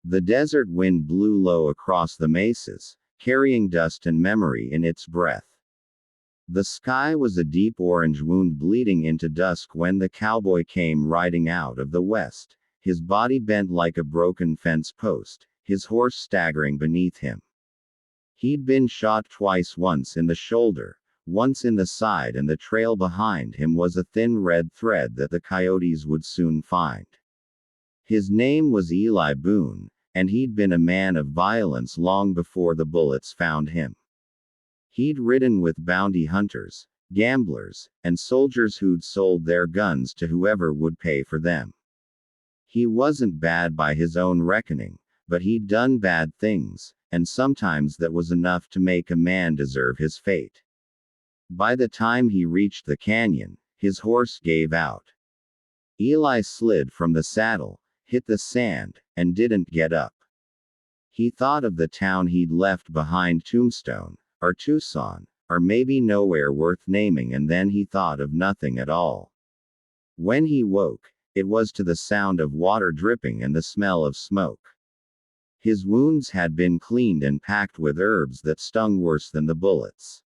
The desert wind blew low across the mesas, carrying dust and memory in its breath. The sky was a deep orange wound bleeding into dusk when the cowboy came riding out of the west, his body bent like a broken fence post, his horse staggering beneath him. He'd been shot twice, once in the shoulder, once in the side, and the trail behind him was a thin red thread that the coyotes would soon find. His name was Eli Boone, and he'd been a man of violence long before the bullets found him. He'd ridden with bounty hunters, gamblers, and soldiers who'd sold their guns to whoever would pay for them. He wasn't bad by his own reckoning, but he'd done bad things, and sometimes that was enough to make a man deserve his fate. By the time he reached the canyon, his horse gave out. Eli slid from the saddle, hit the sand, and didn't get up. He thought of the town he'd left behind, Tombstone, or Tucson, or maybe nowhere worth naming, and then he thought of nothing at all. When he woke, it was to the sound of water dripping and the smell of smoke. His wounds had been cleaned and packed with herbs that stung worse than the bullets.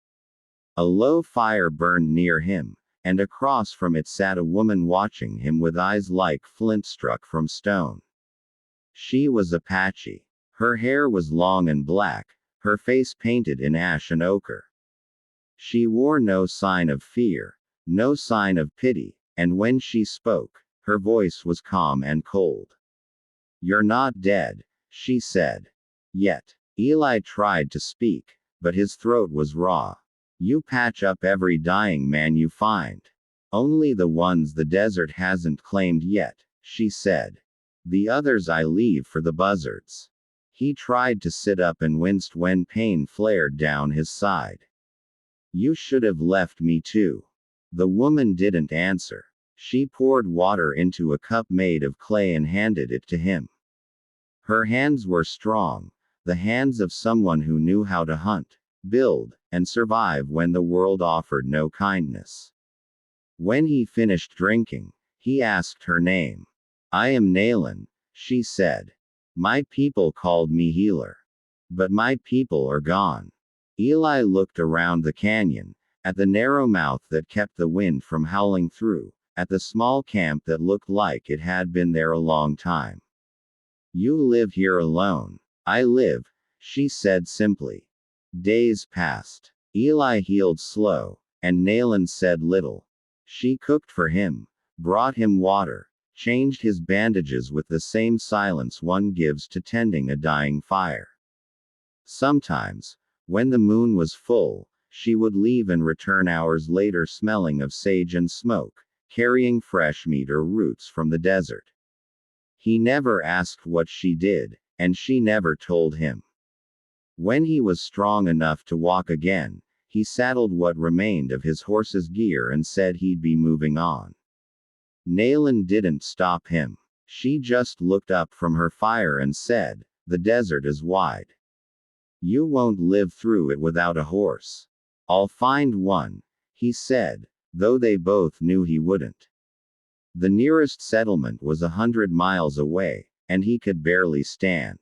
A low fire burned near him, and across from it sat a woman watching him with eyes like flint struck from stone. She was Apache. Her hair was long and black, her face painted in ash and ochre. She wore no sign of fear, no sign of pity, and when she spoke, her voice was calm and cold. "You're not dead," she said. Yet, Eli tried to speak, but his throat was raw. "You patch up every dying man you find. Only the ones the desert hasn't claimed yet," she said. "The others I leave for the buzzards." He tried to sit up and winced when pain flared down his side. "You should have left me too." The woman didn't answer. She poured water into a cup made of clay and handed it to him. Her hands were strong, the hands of someone who knew how to hunt, build, and survive when the world offered no kindness. When he finished drinking, he asked her name. "I am Nayland," she said. "My people called me Healer. But my people are gone." Eli looked around the canyon, at the narrow mouth that kept the wind from howling through, at the small camp that looked like it had been there a long time. "You live here alone." "I live," she said simply. Days passed. Eli healed slow, and Nayland said little. She cooked for him, brought him water, changed his bandages with the same silence one gives to tending a dying fire. Sometimes, when the moon was full, she would leave and return hours later smelling of sage and smoke, carrying fresh meat or roots from the desert. He never asked what she did, and she never told him. When he was strong enough to walk again, he saddled what remained of his horse's gear and said he'd be moving on. Nayland didn't stop him. She just looked up from her fire and said, "The desert is wide. You won't live through it without a horse." "I'll find one," he said, though they both knew he wouldn't. The nearest settlement was 100 miles away, and he could barely stand.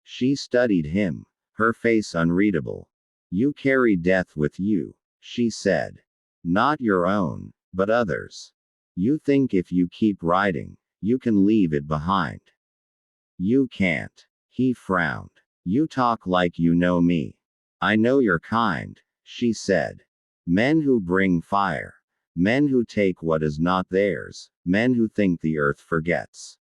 She studied him, her face unreadable. "You carry death with you," she said. "Not your own, but others. You think if you keep riding, you can leave it behind. You can't." He frowned. "You talk like you know me." "I know your kind," she said. "Men who bring fire. Men who take what is not theirs. Men who think the earth forgets."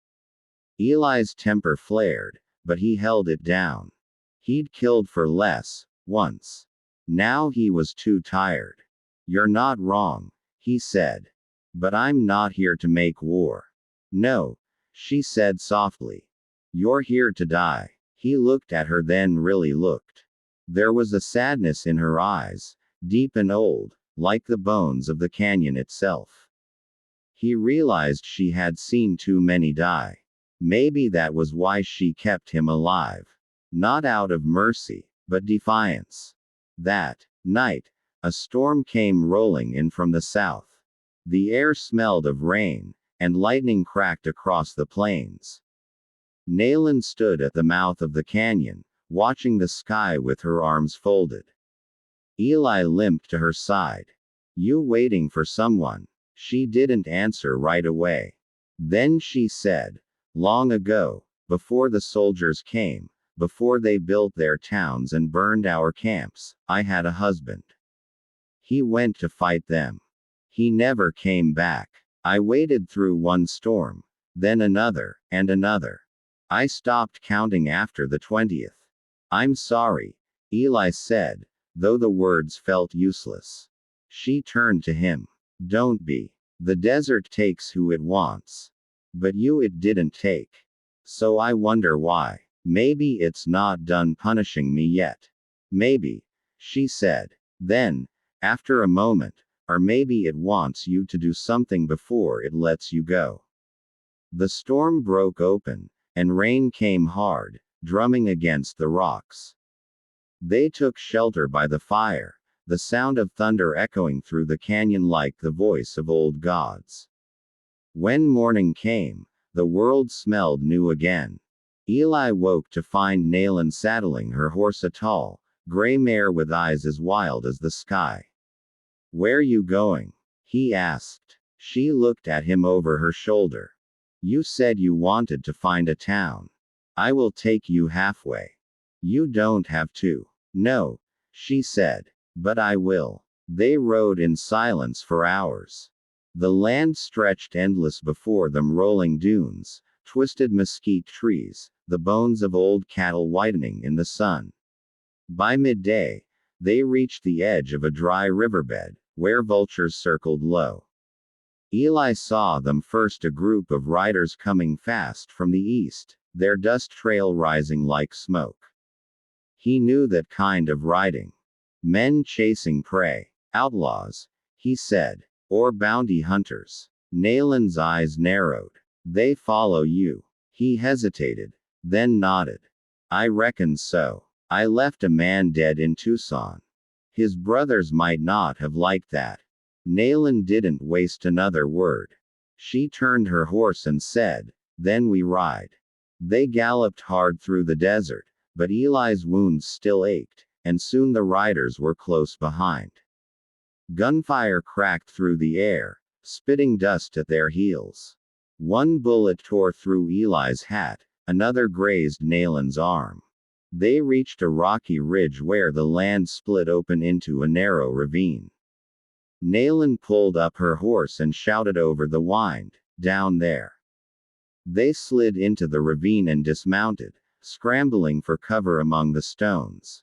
Eli's temper flared, but he held it down. He'd killed for less, once. Now he was too tired. "You're not wrong," he said. "But I'm not here to make war." "No," she said softly. "You're here to die." He looked at her, then really looked. There was a sadness in her eyes, deep and old, like the bones of the canyon itself. He realized she had seen too many die. Maybe that was why she kept him alive. Not out of mercy, but defiance. That night, a storm came rolling in from the south. The air smelled of rain, and lightning cracked across the plains. Nayland stood at the mouth of the canyon, watching the sky with her arms folded. Eli limped to her side. You waiting for someone? She didn't answer right away. Then she said, long ago, before the soldiers came, before they built their towns and burned our camps, I had a husband. He went to fight them. He never came back. I waited through one storm, then another, and another. I stopped counting after the 20th. I'm sorry, Eli said, though the words felt useless. She turned to him. Don't be. The desert takes who it wants. But you it didn't take. So I wonder why. Maybe it's not done punishing me yet. Maybe, she said. Then, after a moment, or maybe it wants you to do something before it lets you go. The storm broke open, and rain came hard, drumming against the rocks. They took shelter by the fire, the sound of thunder echoing through the canyon like the voice of old gods. When morning came, the world smelled new again. Eli woke to find Nayland saddling her horse, a tall, gray mare with eyes as wild as the sky. Where you going? He asked. She looked at him over her shoulder. You said you wanted to find a town. I will take you halfway. You don't have to. No, she said. But I will. They rode in silence for hours. The land stretched endless before them, rolling dunes, twisted mesquite trees, the bones of old cattle whitening in the sun. By midday, they reached the edge of a dry riverbed, where vultures circled low. Eli saw them first, a group of riders coming fast from the east, their dust trail rising like smoke. He knew that kind of riding. Men chasing prey. Outlaws, he said. Or bounty hunters. Nayland's eyes narrowed. They follow you. He hesitated, then nodded. I reckon so. I left a man dead in Tucson. His brothers might not have liked that. Nayland didn't waste another word. She turned her horse and said, then we ride. They galloped hard through the desert, but Eli's wounds still ached, and soon the riders were close behind. Gunfire cracked through the air, spitting dust at their heels. One bullet tore through Eli's hat, another grazed Nayland's arm. They reached a rocky ridge where the land split open into a narrow ravine. Nayland pulled up her horse and shouted over the wind, down there. They slid into the ravine and dismounted, scrambling for cover among the stones.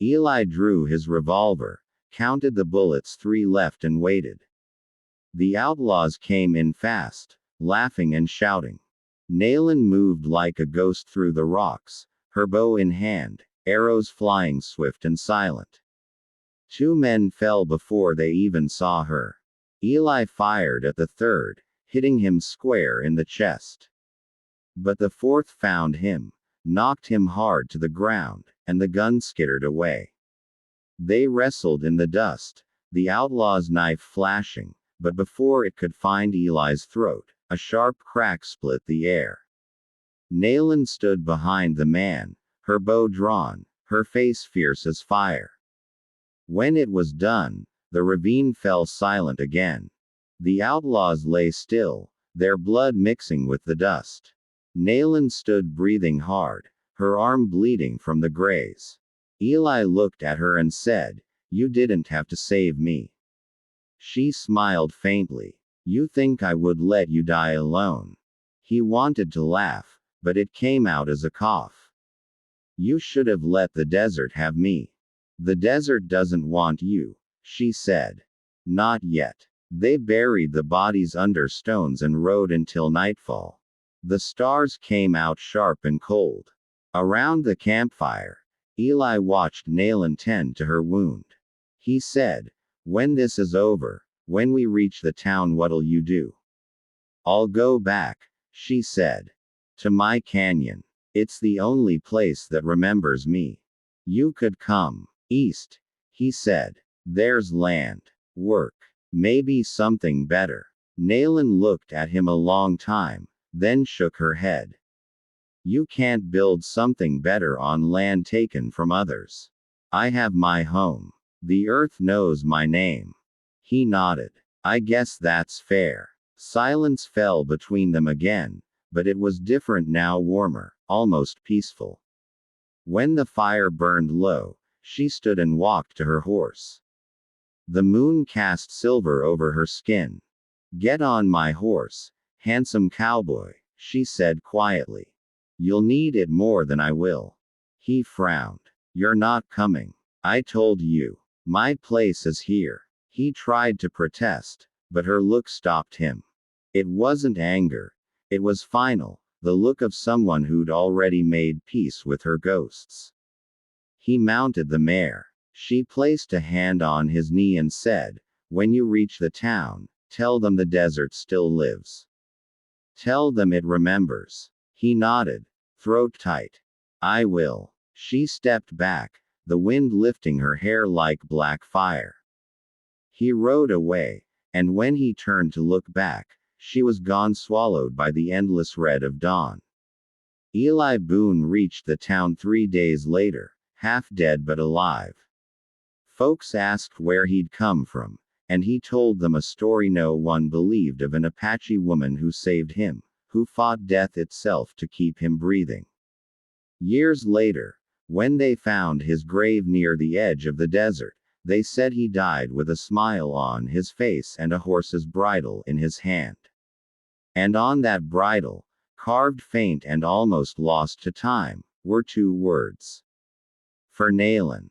Eli drew his revolver, counted the bullets, 3 left, and waited. The outlaws came in fast, laughing and shouting. Nayland moved like a ghost through the rocks, her bow in hand, arrows flying swift and silent. 2 men fell before they even saw her. Eli fired at the third, hitting him square in the chest. But the 4th found him, knocked him hard to the ground, and the gun skittered away. They wrestled in the dust, the outlaw's knife flashing, but before it could find Eli's throat, a sharp crack split the air. Nayland stood behind the man, her bow drawn, her face fierce as fire. When it was done, the ravine fell silent again. The outlaws lay still, their blood mixing with the dust. Nayland stood breathing hard, her arm bleeding from the graze. Eli looked at her and said, you didn't have to save me. She smiled faintly. You think I would let you die alone? He wanted to laugh, but it came out as a cough. You should have let the desert have me. The desert doesn't want you, she said. Not yet. They buried the bodies under stones and rode until nightfall. The stars came out sharp and cold. Around the campfire, Eli watched Nayland tend to her wound. He said, when this is over, when we reach the town, what'll you do? I'll go back, she said. To my canyon. It's the only place that remembers me. You could come east, he said. There's land, work, maybe something better. Nayland looked at him a long time, then shook her head. You can't build something better on land taken from others. I have my home. The earth knows my name. He nodded. I guess that's fair. Silence fell between them again, but it was different now, warmer, almost peaceful. When the fire burned low, she stood and walked to her horse. The moon cast silver over her skin. Get on my horse, handsome cowboy, she said quietly. You'll need it more than I will. He frowned. You're not coming. I told you. My place is here. He tried to protest, but her look stopped him. It wasn't anger. It was final, the look of someone who'd already made peace with her ghosts. He mounted the mare. She placed a hand on his knee and said, when you reach the town, tell them the desert still lives. Tell them it remembers. He nodded, throat tight. I will. She stepped back, the wind lifting her hair like black fire. He rode away, and when he turned to look back, she was gone, swallowed by the endless red of dawn. Eli Boone reached the town 3 days later, half dead but alive. Folks asked where he'd come from, and he told them a story no one believed of an Apache woman who saved him, who fought death itself to keep him breathing. Years later, when they found his grave near the edge of the desert, they said he died with a smile on his face and a horse's bridle in his hand. And on that bridle, carved faint and almost lost to time, were 2 words. Fernalen.